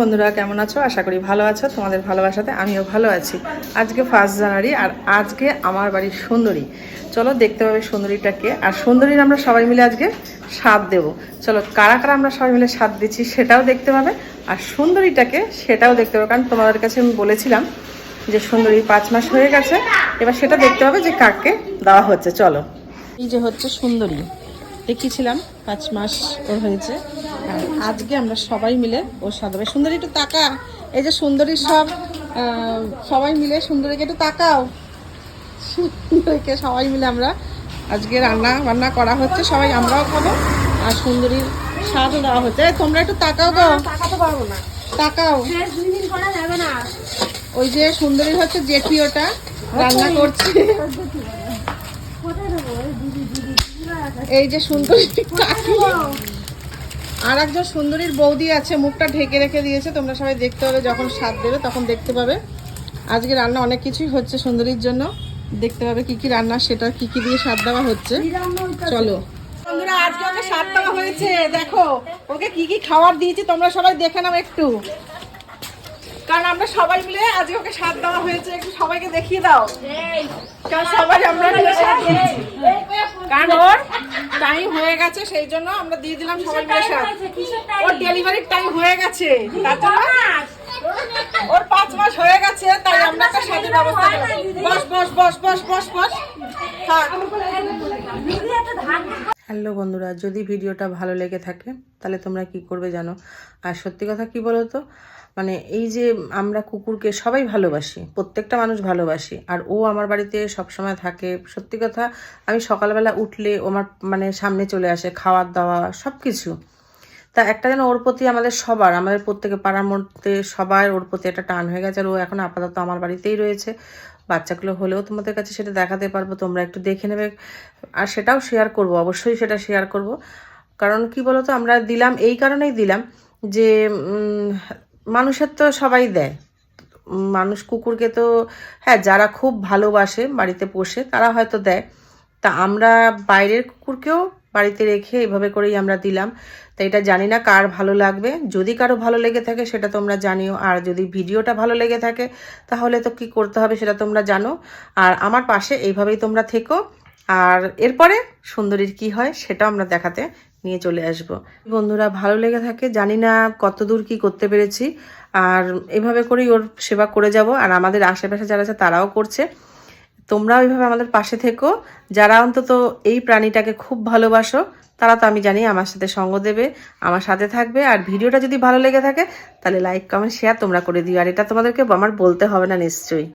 বন্ধুরা, কেমন আছো? আশা করি ভালো আছো। তোমাদের ভালোবাসাতে আমিও ভালো আছি। আজকে 1 জানুয়ারি আর আজকে আমার বাড়ির সুন্দরী। চলো দেখতে পাবে সুন্দরীটাকে। আর সুন্দরীর আমরা সবাই মিলে আজকে স্বাদ দেবো। চলো কারা কারা আমরা সবাই মিলে স্বাদ দিচ্ছি সেটাও দেখতে পাবে, আর সুন্দরীটাকে সেটাও দেখতে পাবে। কারণ তোমাদের কাছে আমি বলেছিলাম যে সুন্দরী 5 মাস হয়ে গেছে, এবার সেটা দেখতে হবে যে কাকে দেওয়া হচ্ছে। চলো, এই যে হচ্ছে সুন্দরী, দেখিয়েছিলাম 5 মাস ওর হয়েছে। আর আজকে আমরা সবাই মিলে ওর সাজাবে। সুন্দরী একটু তাকা, এই যে সুন্দরী সবাই মিলে সুন্দরীকে একটু তাকাও। সুন্দরীকে সবাই মিলে আমরা আজকে রান্না করা হচ্ছে, সবাই আমরাও খাবো আর সুন্দরীর স্বাদও দেওয়া হচ্ছে। তোমরা একটু তাকাও গো, তাকাতে পারবো না, তাকাও। ওই যে সুন্দরীর হচ্ছে জেঠি, ওটা রান্না করছে। এই যে সুন্দরী কাকি, আর একজন সুন্দরীর বৌদি আছে, মুখটা ঢেকে রেখে দিয়েছে। তোমরা সবাই দেখতে পাবে, যখন স্বাদ দেবে তখন দেখতে পাবে। আজকে রান্না অনেক কিছুই হচ্ছে সুন্দরীর জন্য, দেখতে পাবে কি কি রান্না, সেটা কি কি দিয়ে স্বাদ দেওয়া হচ্ছে। চলো বন্ধুরা, আজকে ওকে স্বাদ দেওয়া হয়েছে। দেখো ওকে কি কি খাবার দিয়েছি, তোমরা সবাই দেখে নাও একটু। কারণ আমরা সবাই মিলে আজকে ওকে স্বাদ দেওয়া হয়েছে, একটু সবাইকে দেখিয়ে দাও। কারণ সবাই আমরা মিলে স্বাদ দিয়েছি, কারণ ওর টাইম হয়ে গেছে, সেই জন্য আমরা দিয়ে দিলাম সবাই মিলে স্বাদ। ওর ডেলিভারির টাইম হয়ে গেছে, তার জন্য ওর 5 মাস হয়ে গেছে, তাই আমরা একটা স্বাদের ব্যবস্থা করলাম। বস বস বস বস বস বস। হ্যালো বন্ধুরা, যদি ভিডিওটা ভালো লেগে থাকে তাহলে তোমরা কি করবে জানো? আর সত্যি কথা কি বলো তো, মানে এই যে আমরা কুকুরকে সবাই ভালোবাসি, প্রত্যেকটা মানুষ ভালোবাসি, আর ও আমার বাড়িতে সবসময় থাকে। সত্যি কথা, আমি সকালবেলা উঠলে ও আমার মানে সামনে চলে আসে, খাওয়ার দাওয়া সব কিছু। তা একটা যেন ওর প্রতি আমাদের প্রত্যেকে পাড়ার মধ্যে সবার ওর প্রতি একটা টান হয়ে গেছে। আর ও এখন আপাতত আমার বাড়িতেই রয়েছে। বাচ্চাগুলো হলেও তোমাদের কাছে সেটা দেখাতে পারবো, তোমরা একটু দেখে নেবে। আর সেটাও শেয়ার করব, অবশ্যই সেটা শেয়ার করব। কারণ কি বলো তো, আমরা দিলাম এই কারণেই দিলাম যে মানুষের তো সবাই দেয়, মানুষ কুকুরকে তো, হ্যাঁ যারা খুব ভালোবাসে বাড়িতে পোষে তারা হয়তো দেয়। তা আমরা বাইরের কুকুরকেও বাড়িতে রেখে এভাবে করেই আমরা দিলাম। তো এটা জানি না কার ভালো লাগবে, যদি কারো ভালো লেগে থাকে সেটা তোমরা জানিও। আর যদি ভিডিওটা ভালো লেগে থাকে তাহলে তো কি করতে হবে সেটা তোমরা জানো। আর আমার পাশে এইভাবেই তোমরা থেকো। আর এরপরে সুন্দরীর কি হয় সেটা আমরা দেখাতে নিয়ে চলে আসব। বন্ধুরা, ভালো লেগে থাকে, জানি না কতদূর কি করতে পেরেছি। আর এভাবে করেই ওর সেবা করে যাব। আর আমাদের আশেপাশে যারা আছে তারাও করছে, তোমরাও এইভাবে আমাদের পাশে থেকো। যারা অন্তত এই প্রাণীটাকে খুব ভালোবাসো তারা তো আমি জানি আমার সাথে সঙ্গ দেবে, আমার সাথে থাকবে। আর ভিডিওটা যদি ভালো লেগে থাকে তাহলে লাইক কমেন্ট শেয়ার তোমরা করে দিও। আর এটা তোমাদেরকে আমার বলতে হবে না নিশ্চয়ই।